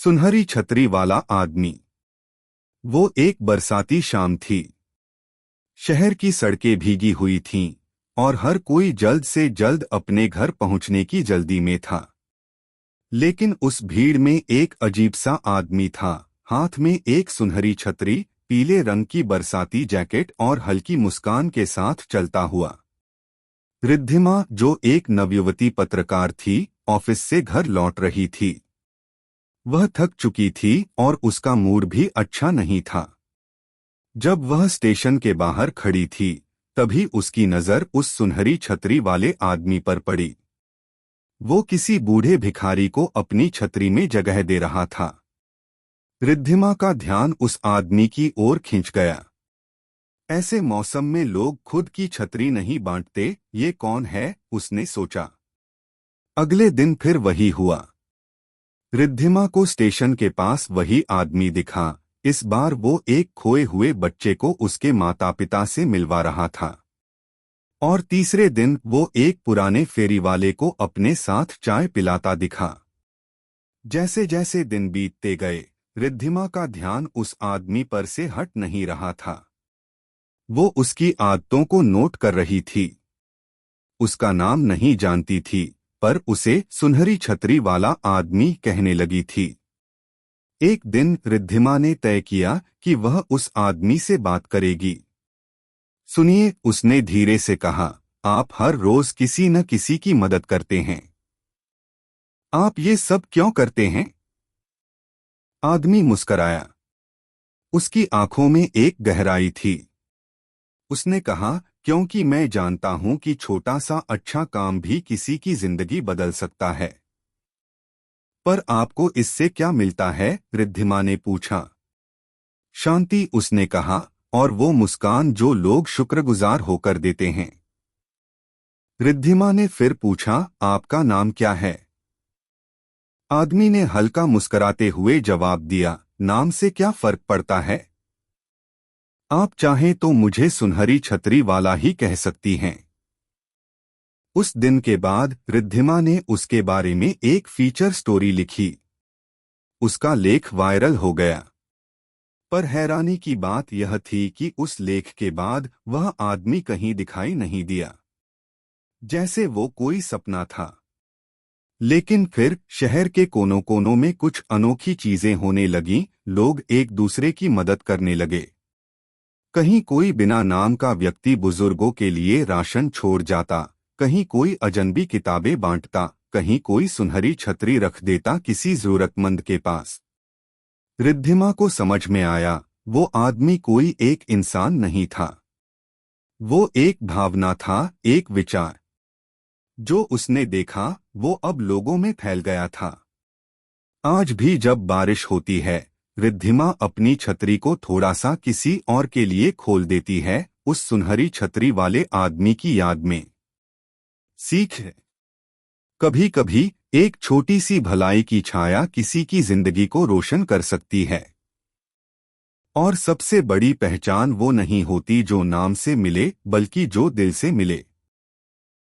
सुनहरी छतरी वाला आदमी। वो एक बरसाती शाम थी। शहर की सड़कें भीगी हुई थीं और हर कोई जल्द से जल्द अपने घर पहुंचने की जल्दी में था। लेकिन उस भीड़ में एक अजीब सा आदमी था, हाथ में एक सुनहरी छतरी, पीले रंग की बरसाती जैकेट और हल्की मुस्कान के साथ चलता हुआ। रिद्धिमा, जो एक नवयुवती पत्रकार थी, ऑफिस से घर लौट रही थी। वह थक चुकी थी और उसका मूड भी अच्छा नहीं था। जब वह स्टेशन के बाहर खड़ी थी, तभी उसकी नजर उस सुनहरी छतरी वाले आदमी पर पड़ी। वो किसी बूढ़े भिखारी को अपनी छतरी में जगह दे रहा था। रिद्धिमा का ध्यान उस आदमी की ओर खिंच गया। ऐसे मौसम में लोग खुद की छतरी नहीं बांटते, ये कौन है, उसने सोचा। अगले दिन फिर वही हुआ। रिद्धिमा को स्टेशन के पास वही आदमी दिखा। इस बार वो एक खोए हुए बच्चे को उसके माता पिता से मिलवा रहा था। और तीसरे दिन वो एक पुराने फेरी वाले को अपने साथ चाय पिलाता दिखा। जैसे जैसे दिन बीतते गए, रिद्धिमा का ध्यान उस आदमी पर से हट नहीं रहा था। वो उसकी आदतों को नोट कर रही थी। उसका नाम नहीं जानती थी, पर उसे सुनहरी छतरी वाला आदमी कहने लगी थी। एक दिन रिद्धिमा ने तय किया कि वह उस आदमी से बात करेगी। सुनिए, उसने धीरे से कहा, आप हर रोज किसी न किसी की मदद करते हैं। आप ये सब क्यों करते हैं? आदमी मुस्कराया। उसकी आंखों में एक गहराई थी। उसने कहा, क्योंकि मैं जानता हूं कि छोटा सा अच्छा काम भी किसी की जिंदगी बदल सकता है। पर आपको इससे क्या मिलता है? रिद्धिमा ने पूछा। शांति, उसने कहा, और वो मुस्कान जो लोग शुक्रगुजार होकर देते हैं। रिद्धिमा ने फिर पूछा, आपका नाम क्या है? आदमी ने हल्का मुस्कराते हुए जवाब दिया, नाम से क्या फर्क पड़ता है? आप चाहें तो मुझे सुनहरी छतरी वाला ही कह सकती हैं। उस दिन के बाद रिद्धिमा ने उसके बारे में एक फीचर स्टोरी लिखी। उसका लेख वायरल हो गया। पर हैरानी की बात यह थी कि उस लेख के बाद वह आदमी कहीं दिखाई नहीं दिया, जैसे वो कोई सपना था। लेकिन फिर शहर के कोनों कोनों में कुछ अनोखी चीजें होने लगीं। लोग एक दूसरे की मदद करने लगे। कहीं कोई बिना नाम का व्यक्ति बुजुर्गों के लिए राशन छोड़ जाता, कहीं कोई अजनबी किताबें बांटता, कहीं कोई सुनहरी छतरी रख देता किसी जरूरतमंद के पास। रिद्धिमा को समझ में आया, वो आदमी कोई एक इंसान नहीं था। वो एक भावना था, एक विचार। जो उसने देखा, वो अब लोगों में फैल गया था। आज भी जब बारिश होती है, रिद्धिमा अपनी छतरी को थोड़ा सा किसी और के लिए खोल देती है, उस सुनहरी छतरी वाले आदमी की याद में। सीख है, कभी कभी एक छोटी सी भलाई की छाया किसी की जिंदगी को रोशन कर सकती है। और सबसे बड़ी पहचान वो नहीं होती जो नाम से मिले, बल्कि जो दिल से मिले।